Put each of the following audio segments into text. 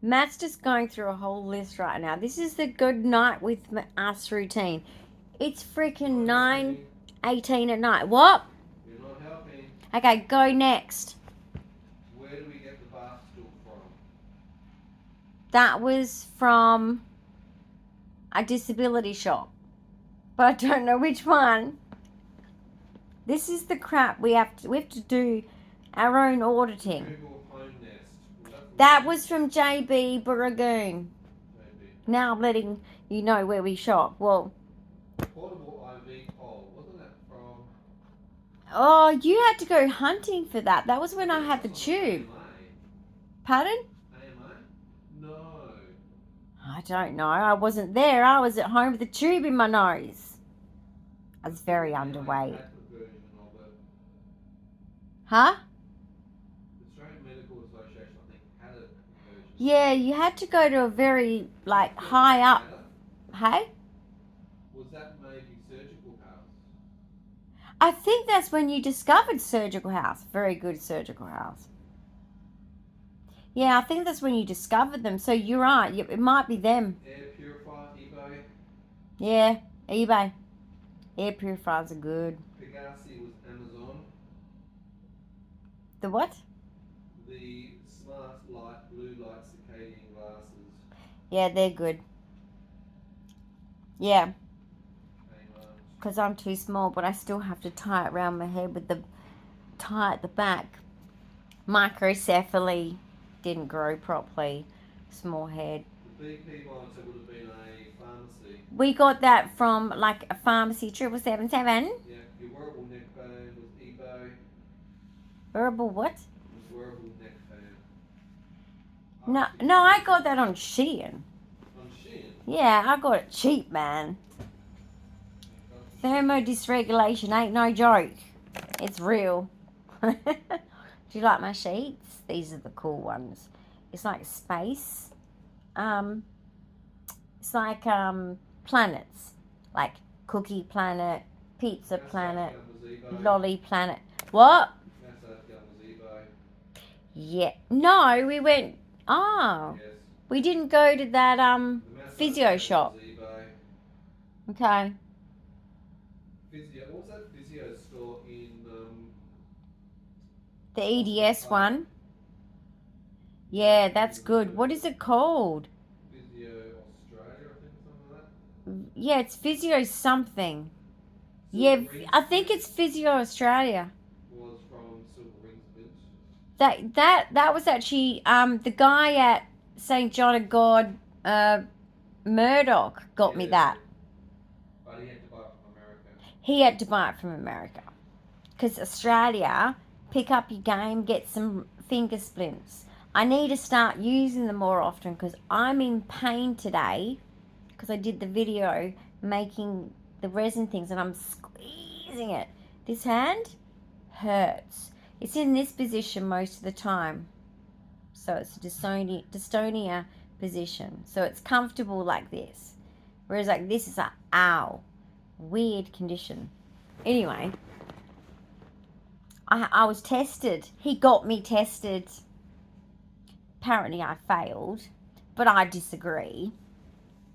Matt's just going through a whole list right now. This is the good night with us routine. It's freaking 9:18 at night. What? You're not helping. Okay, go next. Where do we get the bar stool from? That was from a disability shop, but I don't know which one. This is the crap we have to do our own auditing. Google Home Nest. That was from JB Burragoon. JB. Now I'm letting you know where we shop. Well, Portable IV pole. Wasn't that from? oh, you had to go hunting for that. That was when I had the tube. AMA. Pardon? AMA? No. I don't know. I wasn't there. I was at home with the tube in my nose. I was very underweight. Huh? The Australian Medical Association, I think, had a conversion. Yeah, you had to go to a very, like, high up. Hey? Was that maybe Surgical House? I think that's when you discovered Surgical House. Very good Surgical House. Yeah, I think that's when you discovered them. So you're right. It might be them. Air purifier, eBay. Yeah, eBay. Air purifiers are good. Pegasi was Amazon. The what? The smart light, blue light circadian glasses. Yeah, they're good. Yeah. Kmart. Because I'm too small, but I still have to tie it around my head with the tie at the back. Microcephaly. Didn't grow properly. Small head. The BP monitor would have been a pharmacy. We got that from like a pharmacy 7777. Yeah, your wearable neck band was eBay. Wearable what? Wearable neck band. No, I got that on Shein. On Shein? Yeah, I got it cheap, man. Thermodysregulation ain't no joke. It's real. Do you like my sheets? These are the cool ones. It's like space. It's like planets. Like Cookie Planet, Pizza Planet, Lolly Planet. What? Yeah. No, we went. Oh. Yes. We didn't go to that physio shop. Okay. Physio. What was that physio store in? The EDS one. Yeah, that's good. What is it called? Physio Australia, I think, something like that. Yeah, it's Physio something. Yeah, I think it's Physio Australia. Was from Silver Rings Bench. That was actually the guy at St. John of God, Murdoch got me that. But he had to buy it from America. He had to buy it from America. Because Australia, pick up your game, get some finger splints. I need to start using them more often because I'm in pain today because I did the video making the resin things and I'm squeezing it. This hand hurts. It's in this position most of the time. So it's a dystonia position. So it's comfortable like this. Whereas like this is a ow. Weird condition. Anyway, I was tested. He got me tested. Apparently I failed, but I disagree.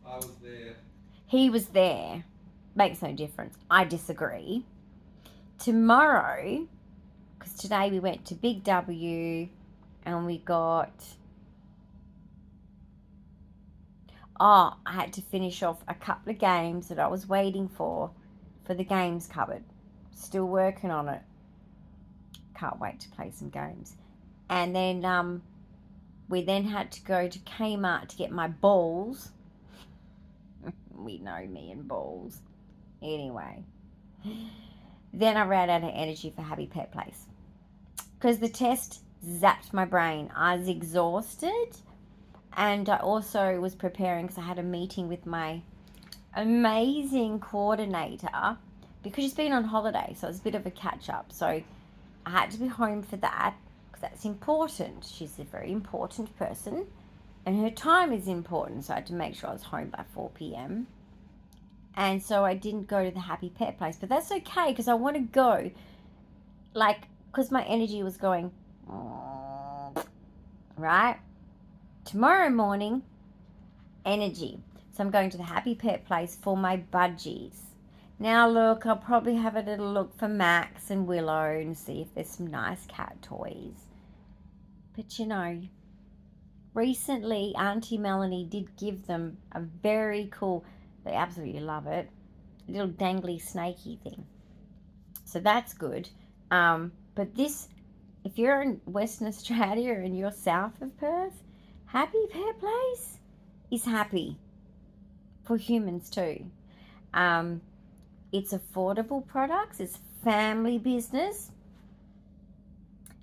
I was there. He was there. Makes no difference. I disagree. Tomorrow, because today we went to Big W and we got... Oh, I had to finish off a couple of games that I was waiting for the games cupboard. Still working on it. Can't wait to play some games. And then we then had to go to Kmart to get my balls. We know me and balls. Anyway. Then I ran out of energy for Happy Pet Place. Because the test zapped my brain. I was exhausted. And I also was preparing because I had a meeting with my amazing coordinator. Because she's been on holiday. So it was a bit of a catch up. So I had to be home for that. That's important. She's a very important person and her time is important, so I had to make sure I was home by 4 p.m. And so I didn't go to the Happy Pet Place, but that's okay because I want to go, like, because my energy was going, right? tomorrow morning, energy. So I'm going to the Happy Pet place for my budgies. Now look, I'll probably have a little look for Max and Willow and see if there's some nice cat toys. But you know, recently Auntie Melanie did give them a very cool, they absolutely love it, little dangly snaky thing. So that's good. But this, if you're in Western Australia and you're south of Perth, Happy Pet Place is happy for humans too. It's affordable products. It's family business.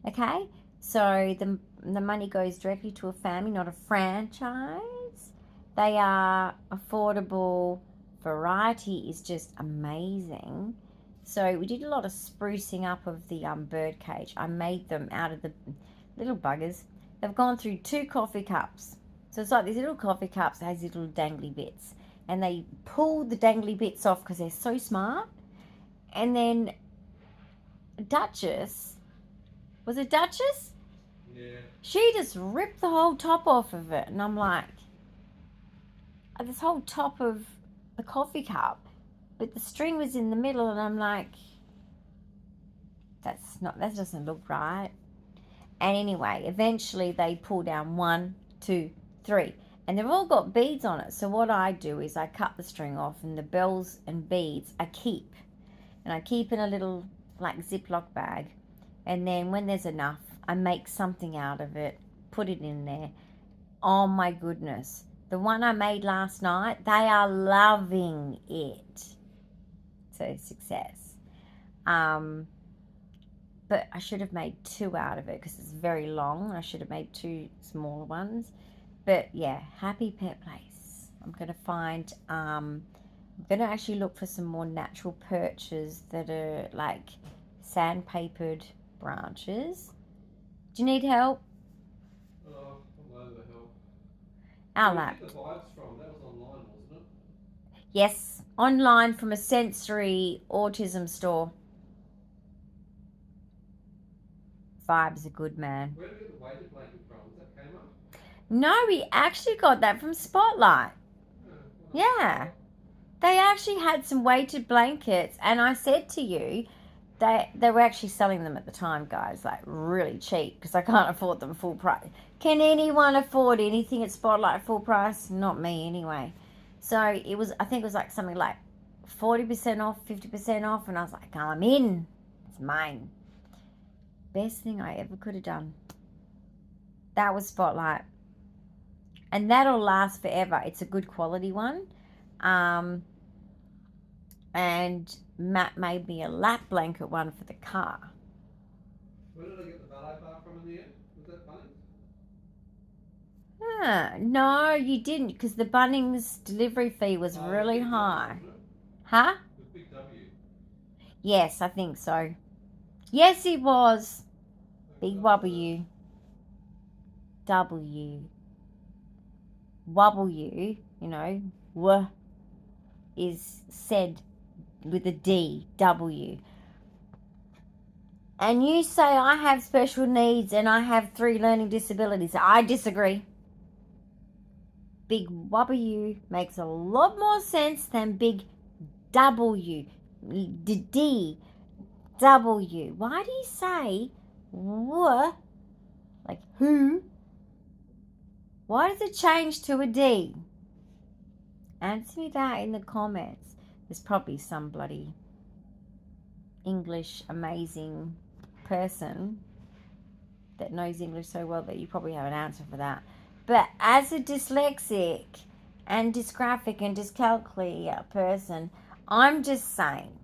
Okay, so the money goes directly to a family, not a franchise. They are affordable. Variety is just amazing. So we did a lot of sprucing up of the bird cage. I made them out of the little buggers. They've gone through 2 coffee cups. So it's like these little coffee cups that has little dangly bits. And they pull the dangly bits off because they're so smart. And then Duchess, was it Duchess? Yeah. She just ripped the whole top off of it. And I'm like, this whole top of the coffee cup, but the string was in the middle, and I'm like, that doesn't look right. And anyway, eventually they pull down 1, 2, 3, and they've all got beads on it. So what I do is I cut the string off, and the bells and beads I keep, and I keep in a little like Ziploc bag, and then when there's enough, I make something out of it, put it in there. Oh my goodness. The one I made last night, they are loving it. So success. But I should have made 2 out of it because it's very long. I should have made 2 smaller ones. But yeah, Happy Pet Place. I'm going to find, I'm going to actually look for some more natural perches that are like sandpapered branches. Do you need help? Oh, I'm over the help. Our Where lap. did you get the vibes from? That was online, wasn't it? Yes, online from a sensory autism store. Vibes are good, man. Where did you get the weighted blanket from? Was that Kmart? No, we actually got that from Spotlight. Yeah. They actually had some weighted blankets, and I said to you, they were actually selling them at the time, guys, like really cheap because I can't afford them full price. Can anyone afford anything at Spotlight full price? Not me, anyway. So it was, I think it was like something like 40% off, 50% off, and I was like, I'm in. It's mine. Best thing I ever could have done. That was Spotlight. And that'll last forever. It's a good quality one. And Matt made me a lap blanket one for the car. Where did I get the ballet bar from in the end? Was that Bunnings? No, you didn't, because the Bunnings delivery fee was really Big high. W, wasn't it? Huh? The big W. Yes, I think so. Yes, it was. Big W. W. W, you know, W is said with a D, W. And you say I have special needs and I have 3 learning disabilities. I disagree. Big W makes a lot more sense than big W. D, W. Why do you say W, like who? Why does it change to a D? Answer me that in the comments. There's probably some bloody English amazing person that knows English so well that you probably have an answer for that. But as a dyslexic and dysgraphic and dyscalculia person, I'm just saying,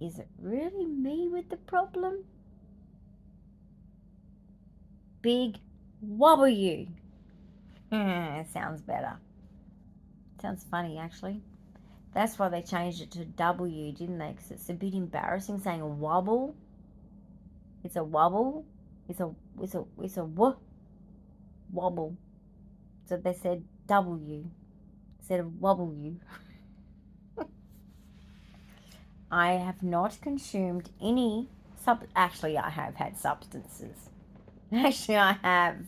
is it really me with the problem? Big W. Sounds better. Sounds funny, actually. That's why they changed it to W, didn't they? Because it's a bit embarrassing saying a wobble. It's a wobble. It's a wobble. So they said W instead of wobble you. I have not consumed any actually I have had substances. Actually I have.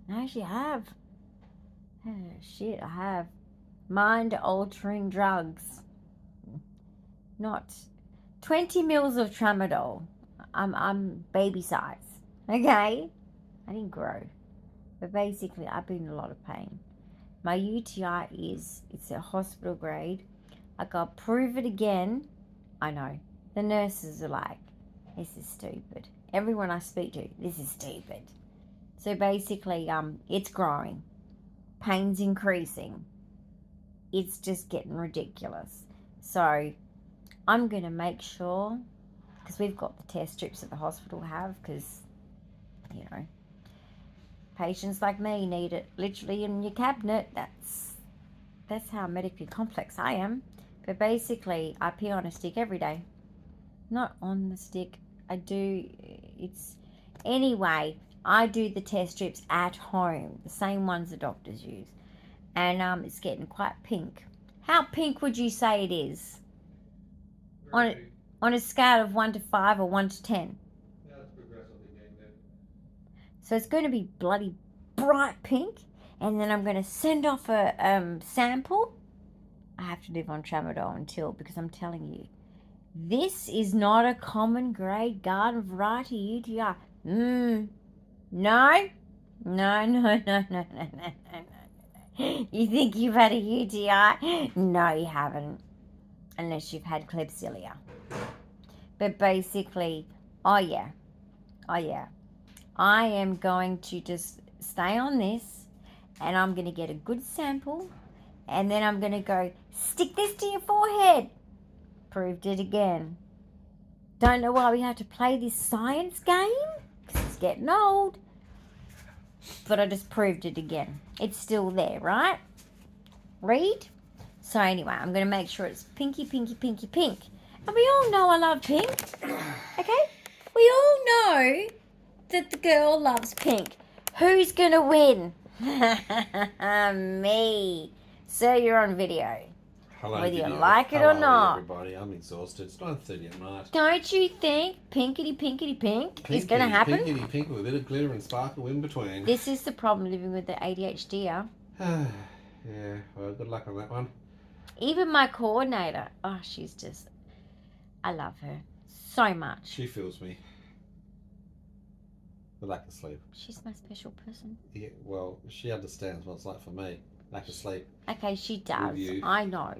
I actually have. Oh, shit, I have. Mind-altering drugs. Not 20 mils of tramadol. I'm baby size. Okay? I didn't grow. But basically, I've been in a lot of pain. My UTI it's a hospital grade. I got prove it again. I know. The nurses are like, this is stupid. Everyone I speak to, this is stupid. So basically, it's growing. Pain's increasing. It's just getting ridiculous. So I'm going to make sure, because we've got the test strips that the hospital have, because, you know, patients like me need it literally in your cabinet. That's how medically complex I am. But basically, I pee on a stick every day. Not on the stick. I do, anyway, I do the test strips at home. The same ones the doctors use. And it's getting quite pink. How pink would you say it is? On a scale of 1 to 5 or 1 to 10? Yeah, it's progressively getting there. So it's going to be bloody bright pink. And then I'm going to send off a sample. I have to live on tramadol until, because I'm telling you, this is not a common grade garden variety UTI. No. No. You think you've had a UTI? No, you haven't. Unless you've had Klebsiella. But basically, oh yeah. I am going to just stay on this, and I'm going to get a good sample, and then I'm going to go, stick this to your forehead. Proved it again. Don't know why we have to play this science game, because it's getting old. But I just proved it again. It's still there, right? Read? So anyway, I'm going to make sure it's pinky, pinky, pinky, pink. And we all know I love pink. Okay? We all know that the girl loves pink. Who's going to win? Me. So you're on video. Hello, Whether video. you like it or not. Everybody, I'm exhausted. It's 9:30 at night. Don't you think pinkety pink is going to happen? Pinkety pink with a bit of glitter and sparkle in between. This is the problem living with the ADHD. Yeah, well, good luck on that one. Even my coordinator, oh, she's just, I love her so much. She feels me. The lack of sleep. She's my special person. Yeah, well, she understands what it's like for me. Lack of sleep. Okay, she does. I know.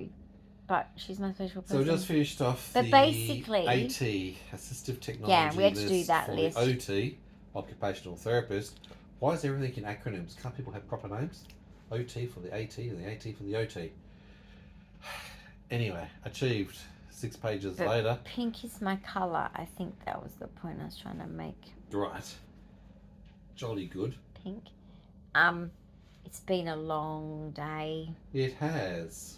But she's my special person. So we just finished off but the basically, AT, Assistive Technology. Yeah, we had to do that for list. The OT, Occupational Therapist. Why is everything in acronyms? Can't people have proper names? OT for the AT and the AT for the OT. Anyway, achieved 6 pages but later. Pink is my colour. I think that was the point I was trying to make. Right. Jolly good. Pink. It's been a long day. It has.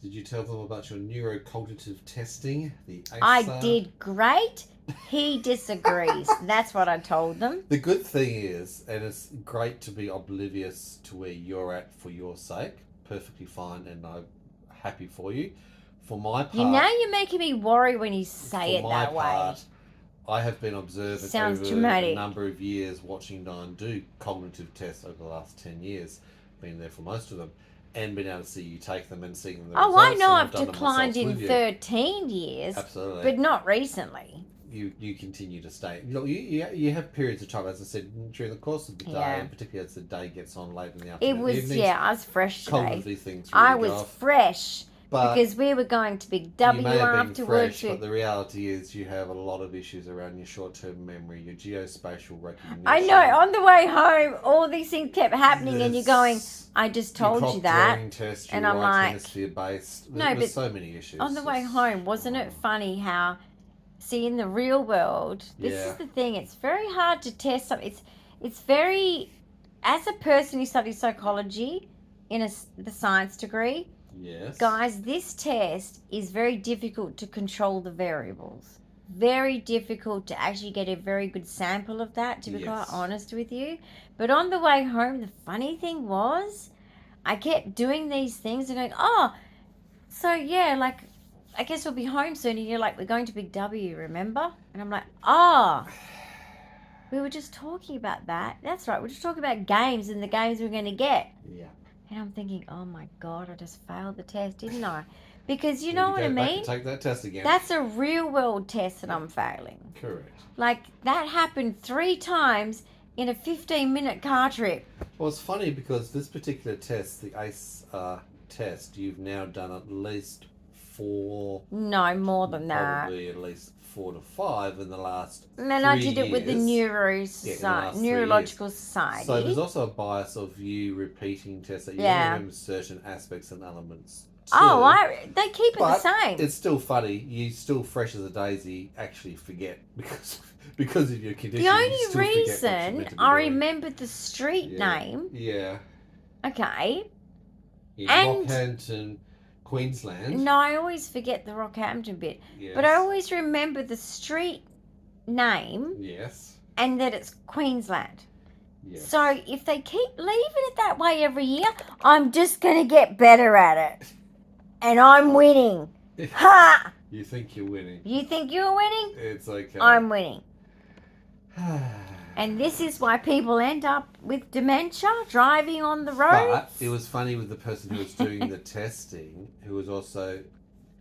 Did you tell them about your neurocognitive testing? The ASA? I did great. He disagrees. That's what I told them. The good thing is, and it's great to be oblivious to where you're at for your sake. Perfectly fine, and I'm happy for you. For my part, You're making me worry when you say it that way. I have been observant Sounds over dramatic. a number of years watching Dyan do cognitive tests over the last 10 years. Been there for most of them. And been able to see you take them and see them. Oh, I know I've declined in 13 years. Absolutely. But not recently. You continue to stay. Look, you have periods of time, as I said, during the course of the day, and particularly as the day gets on late in the afternoon. It was, evenings, I was fresh today. Cognitively things really I was go off. fresh. But because we were going to Big W you may have been afterwards. fresh, but the reality is you have a lot of issues around your short-term memory, your geospatial recognition. I know. On the way home, all these things kept happening, and you're going, I just told you that. Test, and I'm like, hemisphere-based. No, but so many issues. On the way home, wasn't it funny how, see, in the real world, this is the thing, it's very hard to test something. It's very, as a person who studies psychology in the science degree, yes, guys, this test is very difficult to control the variables. Very difficult to actually get a very good sample of that, to be quite honest with you. But on the way home, the funny thing was, I kept doing these things and going, oh, so yeah, like, I guess we'll be home soon. And you're like, we're going to Big W, remember? And I'm like, oh, We were just talking about that. That's right. We're just talking about games and the games we're going to get. Yeah. And I'm thinking, oh my God, I just failed the test, didn't I? Because you Need know to what go I back mean? and take that test again. That's a real world test that I'm failing. Correct. Like, that happened 3 times in a 15-minute car trip. Well, it's funny because this particular test, the ACE test, you've now done at least 4. No, more than that. Probably at least 4 to 5 in the last. And then 3 I did it with the years. Neurological Society. So there's also a bias of you repeating tests that you Yeah. remember certain aspects and elements. Oh, they keep it the But same. It's still funny. You still fresh as a daisy actually forget because of your condition. The only you still forget what you're reason meant to be I doing. remembered the street name, Yeah. okay, In And- Rockhampton, Queensland. no, I always forget the Rockhampton bit, Yes. but I always remember the street name Yes. and that it's Queensland. Yes. So if they keep leaving it that way every year, I'm just going to get better at it. And I'm winning. Ha! You think you're winning. You think you're winning? It's okay. I'm winning. And this is why people end up with dementia, driving on the road. But it was funny with the person who was doing the testing, who was also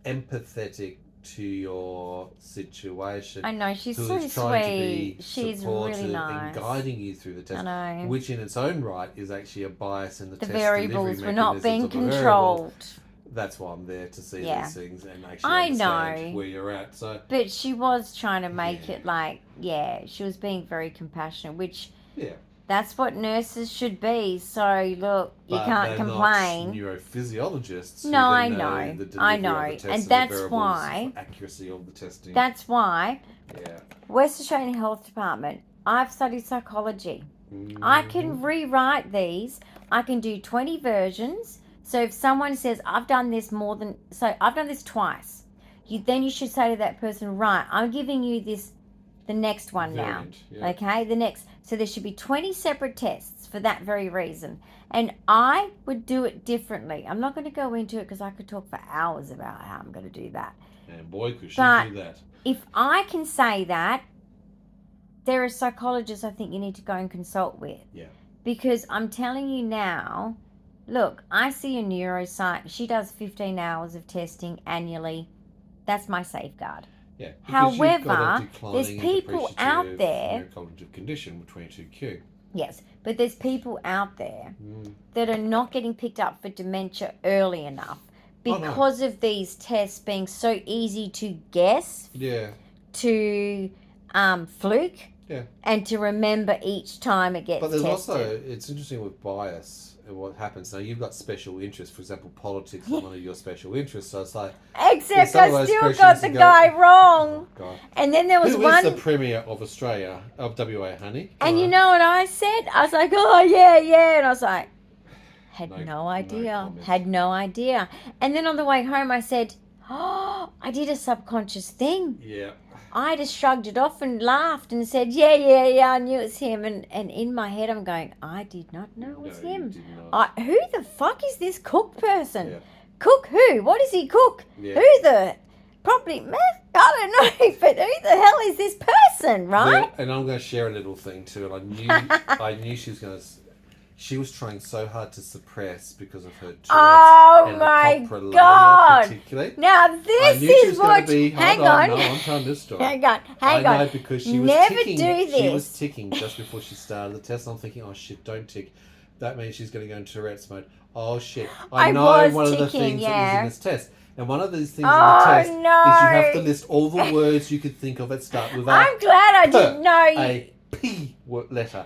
empathetic to your situation. I know, she's who so was trying to sweet. be She's supportive really nice. and guiding you through the test, I know. which in its own right is actually a bias in the The test variables delivery were not being mechanisms of a variable. controlled. That's why I'm there to see Yeah. these things and actually I understand know. where you're at. So But she was trying to make Yeah. it like, yeah, she was being very compassionate, which yeah, that's what nurses should be. So, look, you but can't they're complain. Not neurophysiologists. No, who I then know. The delivery I of know. the test And the that's variables why- for accuracy of the testing. That's why yeah. West Australian Health Department, I've studied psychology. I can rewrite these. I can do 20 versions. So if someone says, I've done this twice, you should say to that person, right, I'm giving you the next one Variant, now. yeah. Okay, the next. So there should be 20 separate tests for that very reason. And I would do it differently. I'm not going to go into it because I could talk for hours about how I'm going to do that. And boy, could she But- do that. If I can say that, there are psychologists I think you need to go and consult with. Yeah. Because I'm telling you now, look, I see a neuropsych. She does 15 hours of testing annually. That's my safeguard. Yeah. because you've got a However, declining there's and people out depreciative there- neurocognitive condition with 22q. Yes, but there's people out there Mm. that are not getting picked up for dementia early enough Oh, no. because of these tests being so easy to guess, Yeah. to fluke, Yeah. and to remember each time it gets But there's tested. also, it's interesting with bias and what happens. Now, you've got special interests. For example, politics is one of your special interests. So it's like, Except some of I those still questions got the you go, guy wrong. oh, God. And then there was Who one. is the Premier of Australia, of WA, honey? Come And you on. know what I said? I was like, oh, yeah, yeah. And I was like, had No- no no idea. comment. Had no idea. And then on the way home, I said, oh, I did a subconscious thing. Yeah. I just shrugged it off and laughed and said, yeah, yeah, yeah, I knew it was him. And in my head, I'm going, I did not know it was No, you him. did not. Who the fuck is this cook person? Yeah. Cook who? What does he cook? Yeah. Who the... Probably, man, I don't know, but who the hell is this person, right? And I'm going to share a little thing too. And I knew she was going to. She was trying so hard to suppress because of her Tourette's Oh and my the coprolalia God. particularly. Now I this knew she is was going what... to be. Hang Hold on. No, I'm telling this story. Hang on. I Hang on. know because she was Never ticking. do She was this. ticking just before she started the test. I'm thinking, oh shit, don't tick. That means she's going to go into Tourette's mode. Oh shit! I know was one of the ticking, things that was yeah. in this test, and one of these things Oh, in the test is you have to no. list all the words you could think of that start with I'm glad I didn't know you... a P letter.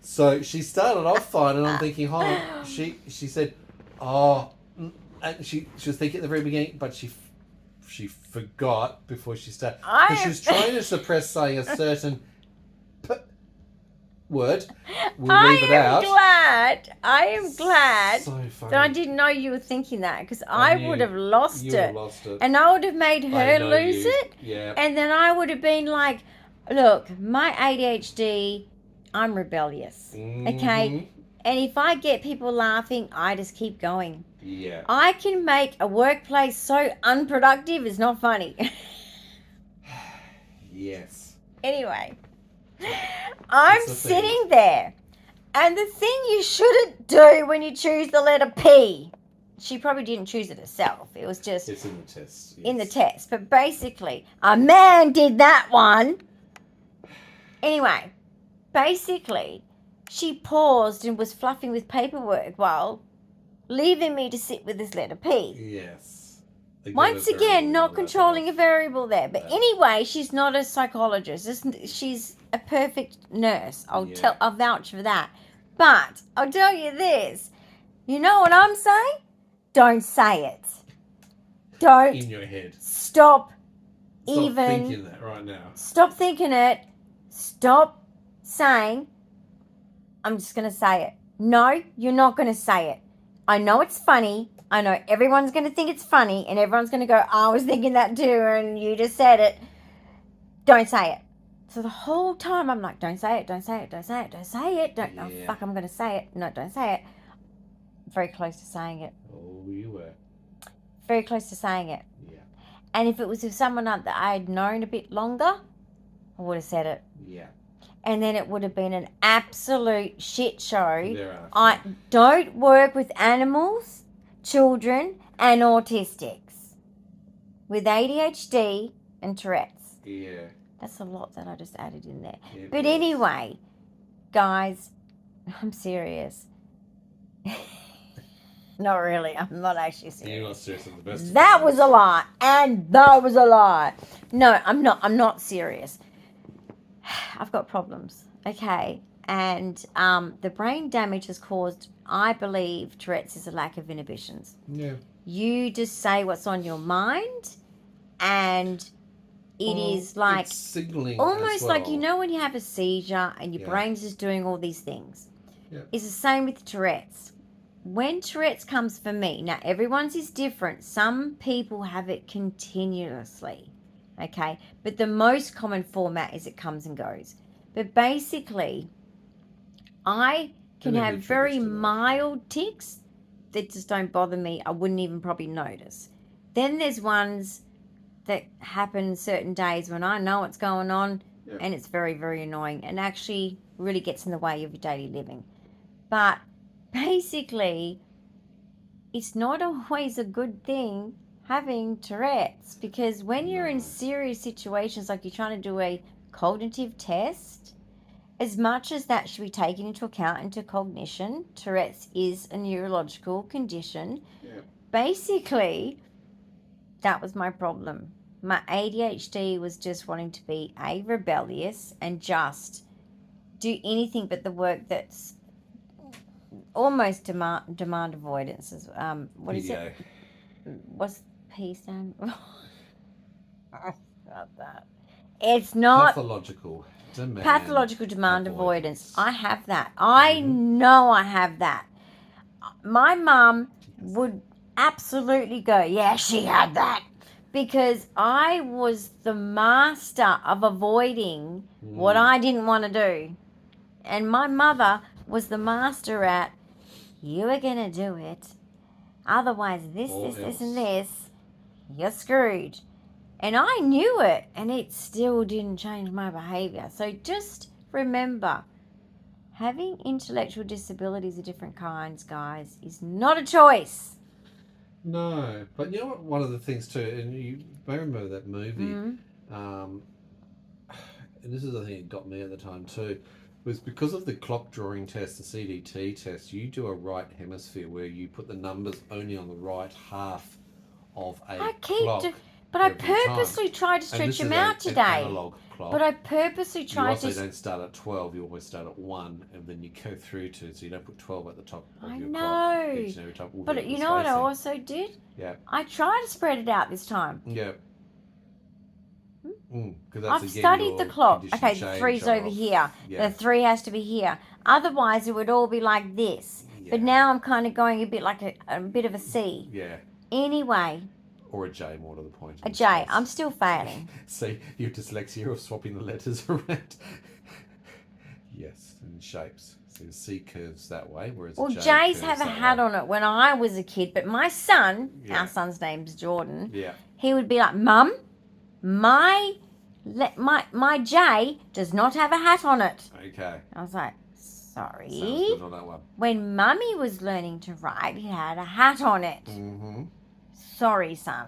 So she started off fine, and I'm thinking, hold on. She said, oh, and she was thinking at the very beginning, but she forgot before she started. Because she was trying to suppress saying a certain word. We'll leave it out. I am glad So funny. that I didn't know you were thinking that because I knew would have lost You would have it. lost it. And I would have made I her know lose you. it. Yeah. And then I would have been like, look, my ADHD, I'm rebellious. Okay? Mhm. And if I get people laughing, I just keep going. Yeah. I can make a workplace so unproductive, it's not funny. Yes. Anyway, I'm It's the sitting there, and the thing you shouldn't do when you choose the letter P. She probably didn't choose it herself. It was just It's in the test. in the yes. test. But basically, a man did that one. Anyway, basically, she paused and was fluffing with paperwork while leaving me to sit with this letter P. Yes. Once again, not controlling a variable there. But No. anyway, she's not a psychologist. She's a perfect nurse. I'll vouch for that. But I'll tell you this. You know what I'm saying? Don't say it. Don't. In your head. Stop thinking that right now. Stop thinking it. Stop saying, I'm just going to say it. No, you're not going to say it. I know it's funny. I know everyone's going to think it's funny, and everyone's going to go, I was thinking that too, and you just said it. Don't say it. So the whole time I'm like, don't say it, don't say it, don't say it, don't say it. Don't, oh, fuck, I'm going to say it. No, don't say it. Very close to saying it. Oh, you were. Very close to saying it. Yeah. And if it was with someone that I had known a bit longer, I would have said it. Yeah. And then it would have been an absolute shit show. Thereafter. I don't work with animals, children, and autistics. With ADHD and Tourette's. Yeah. That's a lot that I just added in there. It But was. anyway, guys, I'm serious. Not really. I'm not actually serious. You're not serious at the best. That was a lie. And that was a lie. No, I'm not. I'm not serious. I've got problems. Okay. And the brain damage has caused, I believe, Tourette's is a lack of inhibitions. Yeah. You just say what's on your mind, and it is like it's signaling almost as well. like, you know, when you have a seizure and your brain's just doing all these things. Yeah. It's the same with Tourette's. When Tourette's comes for me, now everyone's is different. Some people have it continuously, okay? But the most common format is it comes and goes. But basically, I can have very mild tics that just don't bother me. I wouldn't even probably notice. Then there's ones that happen certain days when I know what's going on, and it's very, very annoying and actually really gets in the way of your daily living. But basically, it's not always a good thing having Tourette's, because when you're in serious situations, like you're trying to do a cognitive test, as much as that should be taken into account into cognition, Tourette's is a neurological condition. Yeah. Basically, that was my problem. My ADHD was just wanting to be rebellious and just do anything but the work that's almost demand avoidance. What is it? What's P stand? I forgot that. It's not pathological demand avoidance. I have that. I know I have that. My mum would absolutely go, yeah, she had that. Because I was the master of avoiding what I didn't want to do. And my mother was the master at, you are going to do it. Otherwise, this, and this, you're screwed. And I knew it, and it still didn't change my behaviour. So just remember, having intellectual disabilities of different kinds, guys, is not a choice. No, but you know what? One of the things too, and you may remember that movie, and this is the thing that got me at the time too, was because of the clock drawing test, the CDT test. You do a right hemisphere where you put the numbers only on the right half of a clock. But I purposely tried to stretch them out today. Analog clock. But I purposely tried to. You also don't start at 12. You always start at 1, and then you go through to. So you don't put 12 at the top of your clock. I know. Each and every time. But you know what I also did? Yeah. I tried to spread it out this time. Yeah. I've studied the clock. Okay, the 3's over here. Yeah. The 3 has to be here. Otherwise, it would all be like this. Yeah. But now I'm kind of going a bit like a bit of a C. Yeah. Anyway. Or a J, more to the point. A J. I'm still failing. See, your dyslexia of swapping the letters around. Yes, and shapes. So the C curves that way, whereas well, J's have a hat on it when I was a kid. But my son, our son's name's Jordan. Yeah. He would be like, Mum, my My J does not have a hat on it. Okay. I was like, sorry. Sounds good on that one. When Mummy was learning to write, it had a hat on it. Mm-hmm. Sorry, son.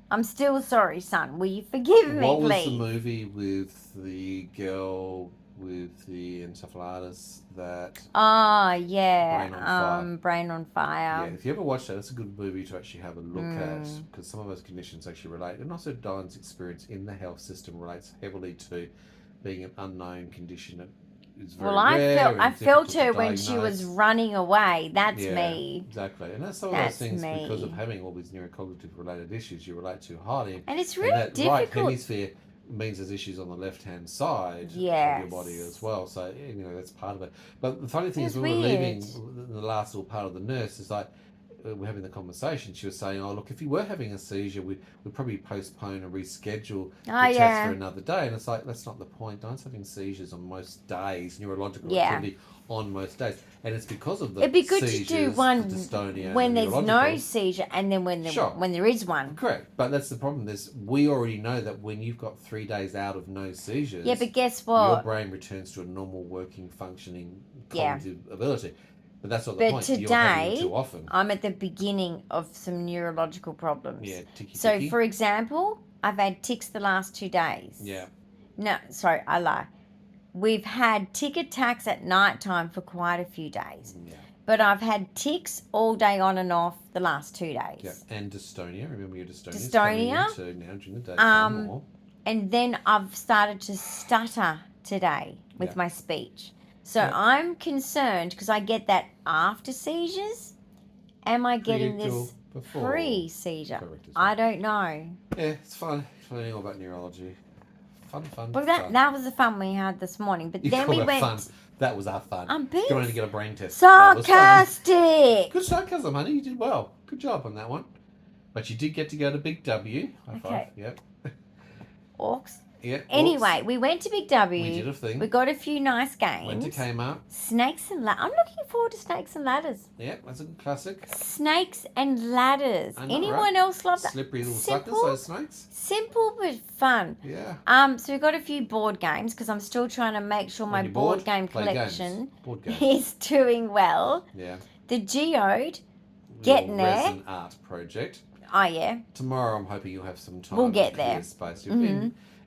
I'm still sorry, son. Will you forgive me, What was please? the movie with the girl with the encephalitis that... Oh, yeah. Brain on Fire. Brain on Fire. Yeah, if you ever watch that, it's a good movie to actually have a look at, because some of those conditions actually relate. And also Dyan's experience in the health system relates heavily to being an unknown condition that is very rare. I felt her when she was running away. That's me. Exactly. And that's some of those things because of having all these neurocognitive related issues you relate to highly. And it's really that difficult. Right hemisphere means there's issues on the left-hand side of your body as well. So, that's part of it. But the funny thing is when we're leaving the last little part of the nurse, is like, we're having the conversation, she was saying, oh, look, if you were having a seizure, we'd probably postpone and reschedule the test for another day. And it's like, that's not the point. Diane's having seizures on most days, neurological activity on most days. And it's because of the It'd be good seizures, to do one dystonia, when there's no seizure and then when there is one. Correct. But that's the problem. We already know that when you've got 3 days out of no seizures, but guess what? Your brain returns to a normal working, functioning cognitive ability. But that's not the point. Today, you're having it too often. I'm at the beginning of some neurological problems. Yeah, So, for example, I've had tics the last 2 days. Yeah. No, sorry, I lie. We've had tic attacks at night time for quite a few days. Yeah. But I've had tics all day on and off the last 2 days. Yeah, and dystonia. Remember your dystonia. Dystonia. Coming into now during the day. More. And then I've started to stutter today with my speech. So I'm concerned because I get that after seizures. Am I getting this pre-seizure? I don't know. Yeah, it's fun learning all about neurology. Fun. But that was the fun we had this morning. But then we went. Fun. That was our fun. I'm being going to get a brain test. Sarcastic. Good sarcasm, honey. You did well. Good job on that one. But you did get to go to Big W. High five. Yep. Orcs. Yeah. Anyway, we went to Big W. We did a thing. We got a few nice games. Went to Kmart. Snakes and ladders. I'm looking forward to Snakes and Ladders. Yeah, that's a good classic. Snakes and Ladders. Anyone else love that? Slippery little suckers, those snakes. Simple but fun. Yeah. So we got a few board games because I'm still trying to make sure my board game collection is doing well. Yeah. The Geode, getting there. Resin art project. Oh yeah. Tomorrow I'm hoping you'll have some time. We'll get there. Space.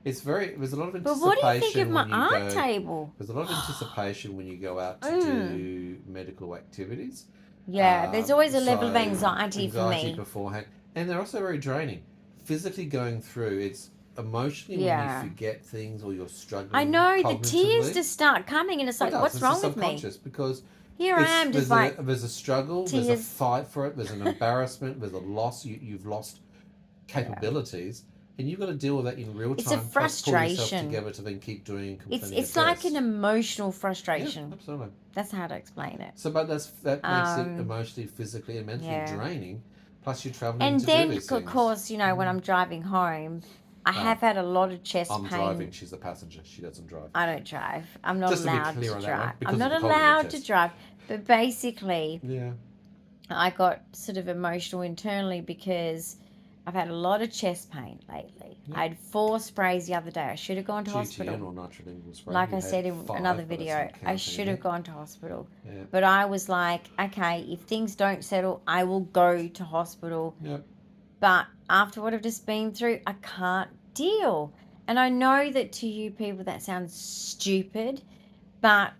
There's a lot of anticipation. But what do you think of my art table? There's a lot of anticipation when you go out to do medical activities. Yeah, there's always a level of anxiety for me beforehand, and they're also very draining. Physically going through, it's emotionally when you forget things or you're struggling. I know the tears just start coming, and it's like, what's wrong with me? Because here I am, just like there's a struggle, there's a fight for it, there's an embarrassment, there's a loss. You've lost capabilities. And you've got to deal with that in real time. It's a frustration. Pull yourself together to then keep doing. It's like an emotional frustration. Yeah, absolutely. That's how to explain it. So, but that makes it emotionally, physically, and mentally draining. Plus, you're traveling. And to then, do these of course, when I'm driving home, I have had a lot of chest pain. I'm driving. She's the passenger. She doesn't drive. I don't drive. I'm not allowed to drive. I'm not allowed to drive. But basically, yeah, I got sort of emotional internally because I've had a lot of chest pain lately. Yeah. I had 4 sprays the other day. I should have gone to hospital. Or nitrolingual spray. Like I said in another video, I should have gone to hospital. Yeah. But I was like, okay, if things don't settle, I will go to hospital. Yep. But after what I've just been through, I can't deal. And I know that to you people that sounds stupid, but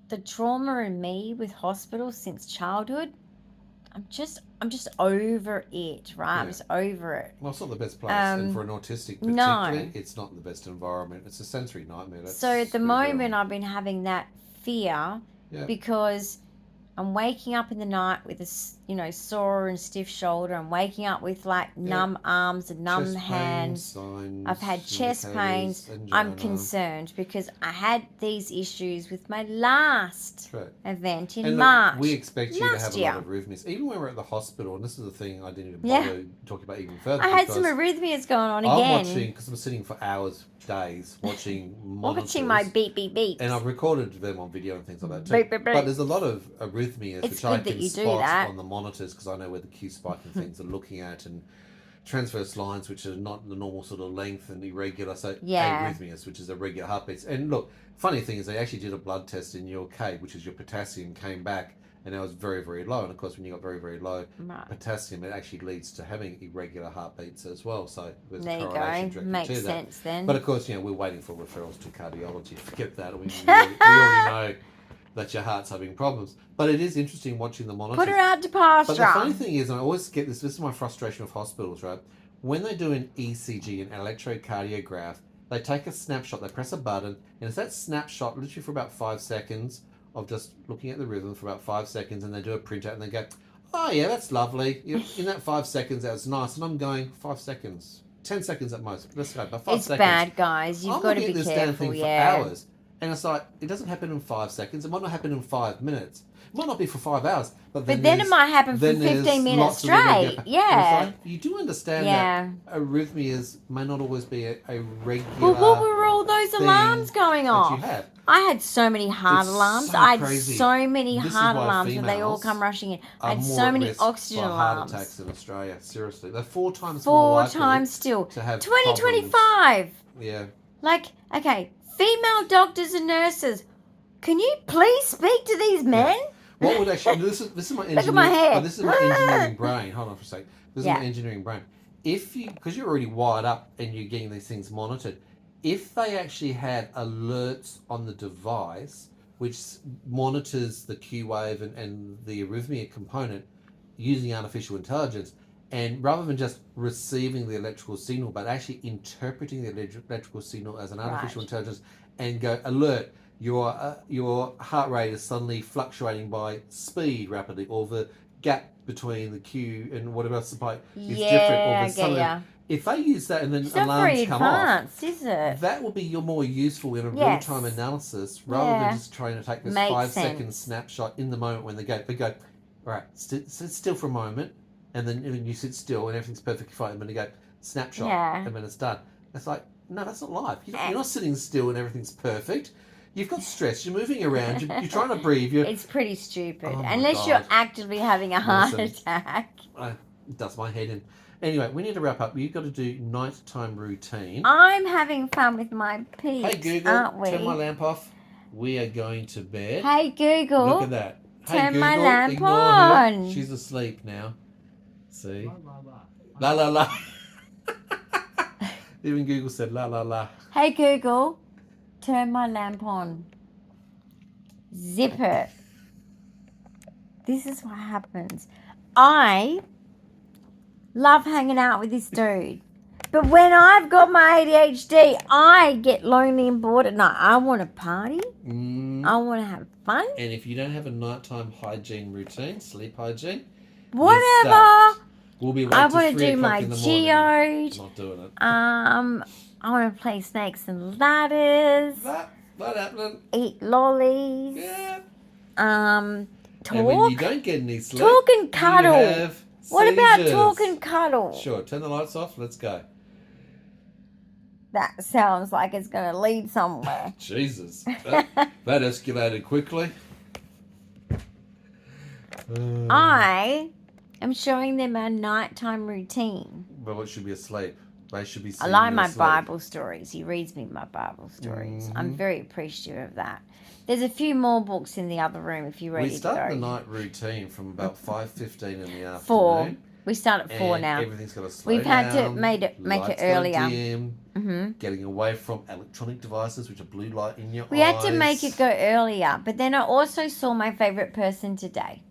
the trauma in me with hospital since childhood, I'm just over it, right? Yeah. I'm just over it. Well, it's not the best place. And for an autistic particularly, it's not the best environment. It's a sensory nightmare. So at the moment, I've been having that fear because I'm waking up in the night with a sore and stiff shoulder. I'm waking up with like numb arms and numb hands. I've had chest pains. Angina. I'm concerned because I had these issues with my last event in March. We expect you to have a lot of arrhythmias. Even when we're at the hospital, and this is the thing I didn't even bother talking about even further. I had some arrhythmias going on again. I'm watching, because I'm sitting for hours, days, watching monitors. Watching my beep, beep, beep. And I've recorded them on video and things like that too. Beep, beep, beep. But there's a lot of arrhythmias which I can spot on the monitors because I know where the Q spike and things are looking at and transverse lines, which are not the normal sort of length and irregular. So Yeah. arrhythmias, which is irregular heartbeats. And look, funny thing is they actually did a blood test in your K, which is your potassium, came back and it was very, very low. And of course, when you got very, very low Right. potassium, it actually leads to having irregular heartbeats as well. So there's There you correlation go. directly Makes to that. sense then. But of course, we're waiting for referrals to cardiology. Forget that. We already know that your heart's having problems. But it is interesting watching the monitors. Put her out to pasture. But the funny thing is, and I always get this is my frustration with hospitals, right? When they do an ECG, an electrocardiograph, they take a snapshot, they press a button, and it's that snapshot literally for about 5 seconds of just looking at the rhythm for about 5 seconds, and they do a printout and they go, oh yeah, that's lovely. In that 5 seconds, that was nice. And I'm going, 5 seconds. 10 seconds at most. Let's go. But 5 seconds. It's bad, guys. You've got to be this careful. damn thing for hours. And it's like, it doesn't happen in 5 seconds. It might not happen in 5 minutes. It might not be for 5 hours. But then it might happen for 15 minutes straight. Yeah. Like, you do understand that arrhythmias may not always be a regular. Well, what were all those alarms going off? You have. I had so many heart alarms. So I had crazy. so many This heart is why alarms and they all come rushing in. I had so many oxygen alarms. Heart attacks in Australia. Seriously. They're 4 times more Four likely times still. to have 2025. problems. Yeah. Like, okay, female doctors and nurses, can you please speak to these men? Yeah. What would actually this is my engineering, Look at my hair. This is my engineering brain. Hold on for a sec. This is Yeah. my engineering brain. If you, because you're already wired up and you're getting these things monitored, if they actually had alerts on the device which monitors the Q wave and the arrhythmia component using artificial intelligence, and rather than just receiving the electrical signal, but actually interpreting the electrical signal as an artificial intelligence, and go alert. Your heart rate is suddenly fluctuating by speed rapidly, or the gap between the Q and whatever else is different. Or if they use that and then it's alarms come off, is it? that will be more useful in a real-time analysis rather than just trying to take this 5-second snapshot in the moment when they go. All right, sit still for a moment, and then you sit still and everything's perfectly fine. And then you go snapshot, and then it's done. It's like, no, that's not life. You're not sitting still and everything's perfect. You've got stress. You're moving around. You're trying to breathe. It's pretty stupid. Unless you're actively having a heart attack. It does my head in. Anyway, we need to wrap up. You've got to do nighttime routine. I'm having fun with my peeps, Hey, Google, aren't we? turn my lamp off. We are going to bed. Hey, Google. Look at that. Turn Google, my lamp ignore on. Her. She's asleep now. See? La la la. Even Google said la la la. Hey, Google, turn my lamp on. Zip it. This is what happens. I love hanging out with this dude. But when I've got my ADHD, I get lonely and bored at night. I want to party. I want to have fun. And if you don't have a nighttime hygiene routine, sleep hygiene, whatever. We'll be awake I want to do my geode. Not doing it. I want to play snakes and ladders. Not happening. Eat lollies. Yeah. Talk. And when you don't get any sleep, talk and cuddle. You have what about seizures. talk and cuddle? Sure. Turn the lights off. Let's go. That sounds like it's going to lead somewhere. Jesus. That escalated quickly. I am showing them a nighttime routine. Well, it should be asleep. They should be. I like my Bible stories. He reads me my Bible stories. I'm very appreciative of that. There's a few more books in the other room if you're ready to go. We start the night routine from about 5:15 in the afternoon. 4. We start at 4 now. Everything's got to slow We've down. had to make it earlier. Dim, getting away from electronic devices, which are blue light in your eyes. We had to make it go earlier, but then I also saw my favourite person today.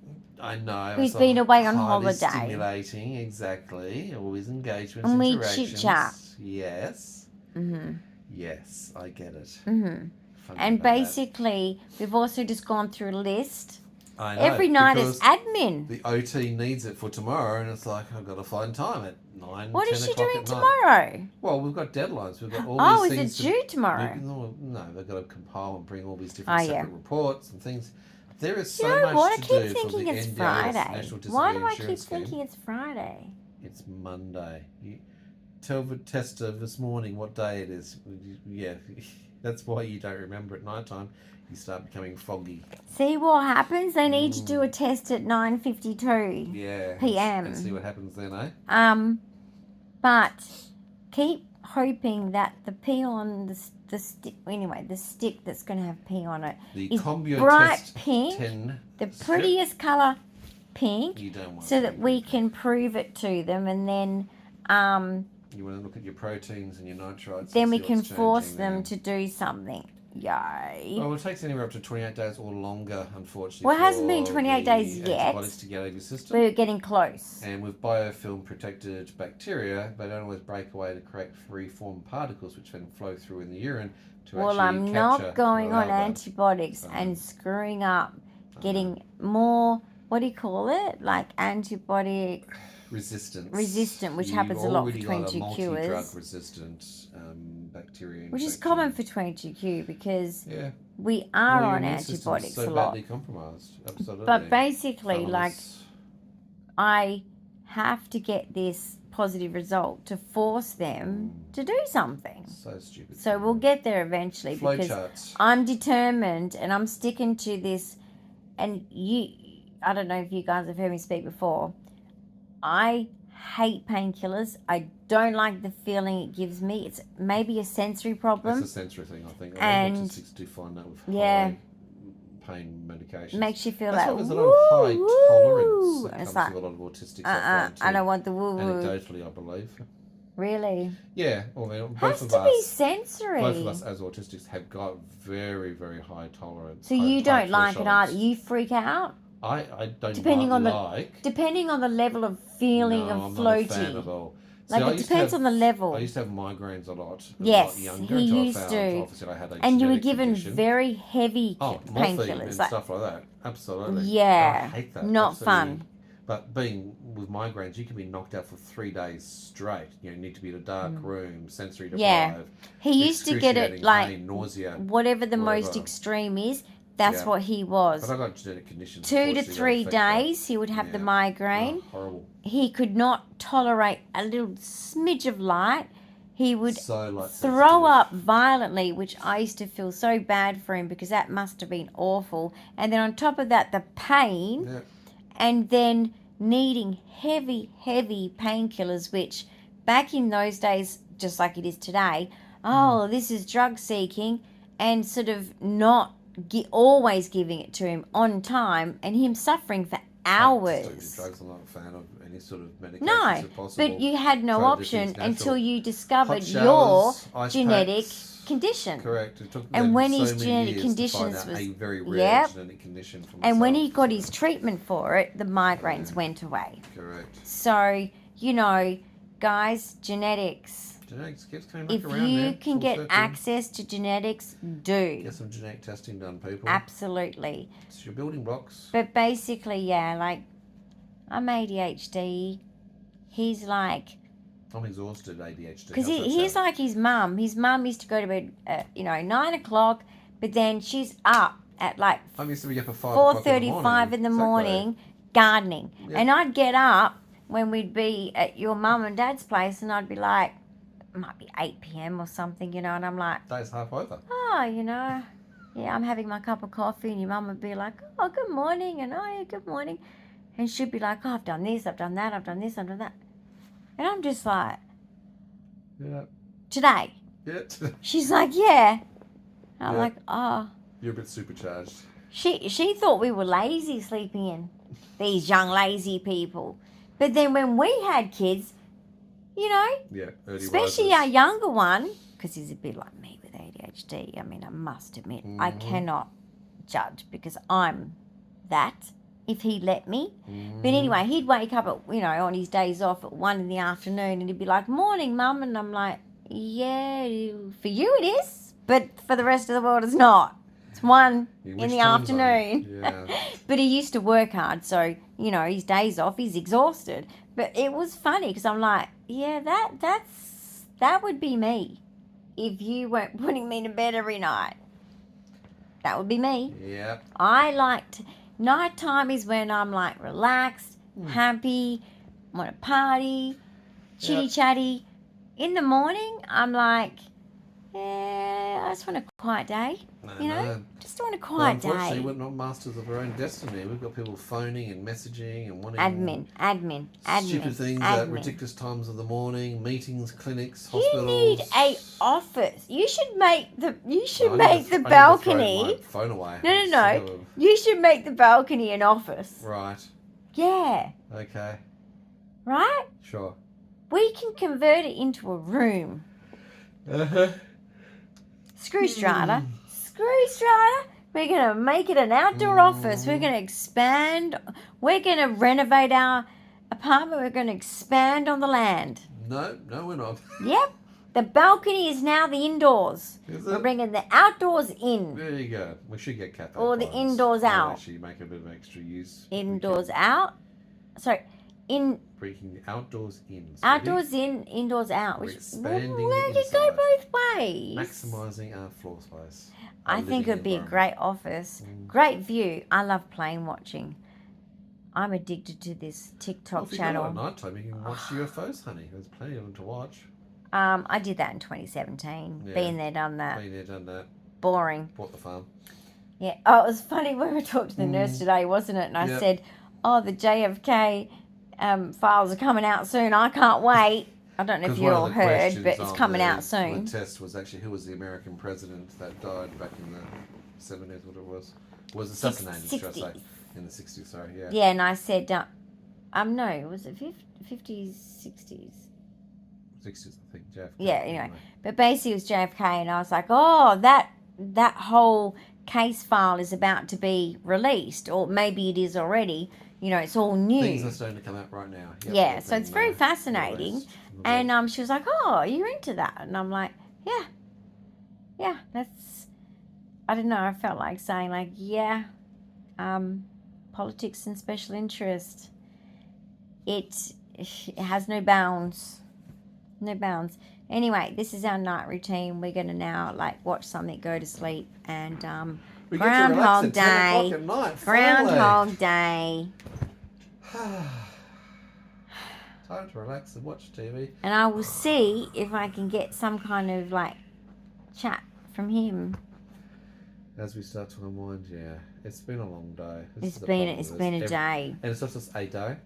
I know. Who's been away on holiday. Stimulating, exactly. Always engagements, and we interactions. chit-chat. Yes. Yes, I get it. And basically, we've also just gone through a list. I know, every night is admin. The OT needs it for tomorrow, and it's like, I've got to find time at 9, What 10 is she o'clock doing at night. tomorrow? Well, we've got deadlines. We've got all these things. Is it due tomorrow? No, they've got to compile and bring all these different separate reports and things. There is so much what? to do. I keep thinking it's Friday. Why do I keep thinking it's Friday? It's Monday. You tell the tester this morning what day it is. Yeah, that's why you don't remember at night time. You start becoming foggy. See what happens? They need to do a test at 9:52 p.m. And see what happens then, eh? But keep hoping that the pee on the stick, anyway, the stick that's going to have pee on it is bright pink, 10 the prettiest colour pink, you don't want so that we can prove it to them, and then you want to look at your proteins and your nitrites. Then we can force them to do something. Yay. Well, it takes anywhere up to 28 days or longer, unfortunately. Well, it hasn't been 28 days yet. Antibodies to get out of your system. We're getting close. And with biofilm protected bacteria, they don't always break away to create free-form particles, which then flow through in the urine to well, I'm not going on antibiotics and screwing up, getting more, what do you call it? Like antibiotic resistant, which happens a lot for 22Qers. Multi-drug resistant bacteria infection. Which is common for 22Q because we are on antibiotics so a lot. Badly compromised. Absolutely. But basically, like, I have to get this positive result to force them to do something. So stupid. So we'll get there eventually because I'm determined and I'm sticking to this. And I don't know if you guys have heard me speak before. I hate painkillers. I don't like the feeling it gives me. It's maybe a sensory problem. It's a sensory thing, I think. And autistics do find that with high pain medications. Makes you feel That's like, there's a lot of high tolerance that it's comes like, with a lot of autistics. I don't want the woo-woo. Anecdotally, I believe. Really? Yeah. Well, has to be sensory. Both of us as autistics have got very, very high tolerance. So you don't like it either? You freak out? I don't depending on like. Depending on the level of feeling of floaty. I'm not a fan at all. Like it depends on the level. I used to have migraines a lot. Yes, younger, he used to. Obviously, I had a and you were given condition. very heavy painkillers and stuff like that. Absolutely. Yeah. I hate that. Not Absolutely. fun. But being with migraines, you can be knocked out for 3 days straight. You need to be in a dark room, sensory deprived. Yeah. He used to get it like pain, nausea, whatever the most extreme is. That's what he was. But I got genetic conditions. 2 to 3 days he would have the migraine. Oh, horrible. He could not tolerate a little smidge of light. He would throw up violently, which I used to feel so bad for him because that must have been awful. And then on top of that, the pain, and then needing heavy, heavy painkillers, which back in those days, just like it is today, this is drug seeking, and sort of not always giving it to him on time, and him suffering for hours. Drugs, I'm not a fan of any sort of medication. No, but you had no option until you discovered your genetic condition. Correct. It took and when so his many genetic years conditions to find out was a very rare genetic condition for and when he myself, got his treatment for it, the migraines went away. Correct. So, guys, genetics. Genetics keeps coming back if around. You can get access to genetics, do. Get some genetic testing done, people. Absolutely. It's your building blocks. But basically, like, I'm ADHD. He's like... I'm exhausted ADHD. Because he's like his mum. His mum used to go to bed at, 9 o'clock, but then she's up at like... I used to be up at 4:35 in the morning gardening. Yep. And I'd get up when we'd be at your mum and dad's place, and I'd be like... might be 8 p.m. or something, and I'm like... Day's half over. I'm having my cup of coffee, and your mum would be like, oh, good morning, and good morning. And she'd be like, oh, I've done this, I've done that, I've done this, I've done that. And I'm just like... Yeah. Today? Yeah. She's like, yeah. I'm like, oh. You're a bit supercharged. She thought we were lazy sleeping in. These young lazy people. But then when we had kids... especially our younger one, because he's a bit like me with ADHD. I mean, I must admit, I cannot judge because I'm that, if he let me. But anyway, he'd wake up at, on his days off at 1 in the afternoon, and he'd be like, morning, Mum. And I'm like, yeah, for you it is, but for the rest of the world it's not. It's 1 in the afternoon. Yeah. But he used to work hard, so, his days off, he's exhausted. But it was funny because I'm like, yeah, that would be me if you weren't putting me to bed every night. That would be me. Yeah. Nighttime is when I'm like relaxed, happy, want to party, chitty chatty. In the morning, I'm like, I just want a quiet day. No. Just want a But quiet unfortunately, day. we're not masters of our own destiny. We've got people phoning and messaging and wanting Admin. stupid things at ridiculous times of the morning, meetings, clinics, You hospitals. need a office. You should make the I need to balcony. throw my phone away. No. You should make the balcony an office. Right. Yeah. Okay. Right? Sure. We can convert it into a room. Uh-huh. Screw strata. We're going to make it an outdoor office. We're going to expand. We're going to renovate our apartment. We're going to expand on the land. No, we're not. Yep. The balcony is now the indoors. Is We're it? bringing the outdoors in. There you go. We should get cafe Or the clients. indoors Might out. actually make a bit of extra use. Indoors out. Sorry. Breaking outdoors in. Outdoors in, indoors out. We're Which expanding we the can go inside. both ways. Maximising our floor space. I think it would be a great office. Great view. I love plane watching. I'm addicted to this TikTok If you channel. go at night time, you can watch UFOs, honey. There's plenty of them to watch. I did that in 2017. Yeah. Been there, done that. Been there, done that. Boring. Bought the farm. Yeah. Oh, it was funny when we talked to the nurse today, wasn't it? And I said, "Oh, the JFK files are coming out soon. I can't wait." I don't know if you all heard, but it's coming out soon. The test was actually who was the American president that died back in the 70s, what it was assassinated, should I say, in the 60s, sorry, yeah. Yeah, and I said, no, was it 50s, 60s? 60s, I think, JFK. Yeah, anyway. But basically it was JFK, and I was like, oh, that whole case file is about to be released, or maybe it is already. It's all new. Things are starting to come out right now. Yep, yeah, so it's very fascinating. And she was like, oh, you're into that? And I'm like, yeah, that's, I don't know, I felt like saying like, yeah, politics and special interest, it has no bounds. No bounds. Anyway, this is our night routine. We're going to now watch something, go to sleep, and Groundhog Day. Groundhog Day. Time to relax and watch TV. And I will see if I can get some kind of chat from him. As we start to unwind, it's been a long day. It's been a day. And it's not just a day.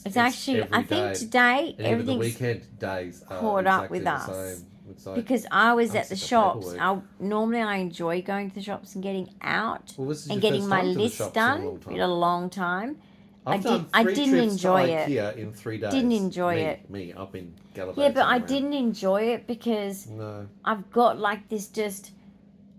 It's actually, I think today everything's the weekend days are caught up exactly with the us. same. Because I was at the sick of shops. paperwork. Normally I enjoy going to the shops and getting out This is and your getting first my time to the list shops done in in a long time. I've done I 3 didn't trips enjoy to it. IKEA in 3 days. Didn't enjoy it. I've been gallivanting Yeah, but I around. didn't enjoy it because No. I've got this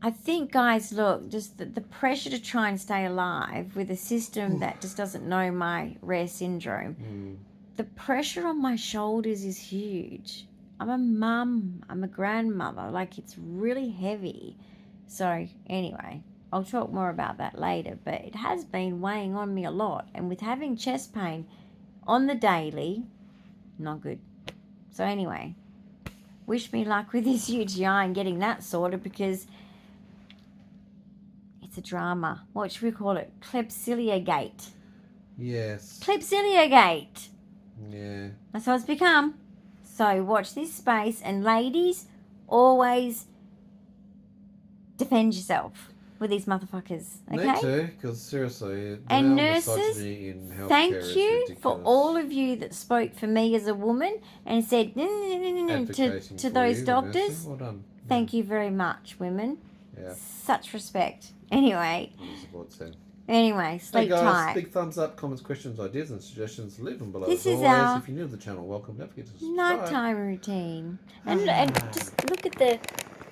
I think, guys, look, just the pressure to try and stay alive with a system that just doesn't know my rare syndrome. The pressure on my shoulders is huge. I'm a mum. I'm a grandmother. It's really heavy. So, anyway, I'll talk more about that later. But it has been weighing on me a lot. And with having chest pain on the daily, not good. So, anyway, wish me luck with this UTI and getting that sorted because it's a drama. What should we call it? Klebsiella Gate. Yes. Klebsiella Gate. Yeah. That's what it's become. So watch this space, and ladies, always defend yourself with these motherfuckers. Okay? Me too, because seriously, and nurses, nurses, in thank is you ridiculous. for all of you that spoke for me as a woman and said Advocating to for those you, the doctors. nurses. Well done. Thank you very much, women. Yeah. Such respect. Anyway. Anyway, sleep hey guys, tight. big thumbs up, comments, questions, ideas, and suggestions. Leave them below. This As is always, our if you're new to the channel, welcome. Don't forget to subscribe. nighttime routine. And just look at the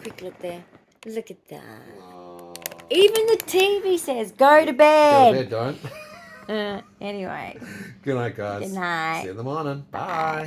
quick look there. Look at that. Oh. Even the TV says go to bed. Go to bed, don't. Anyway. Good night, guys. Good night. See you in the morning. Bye.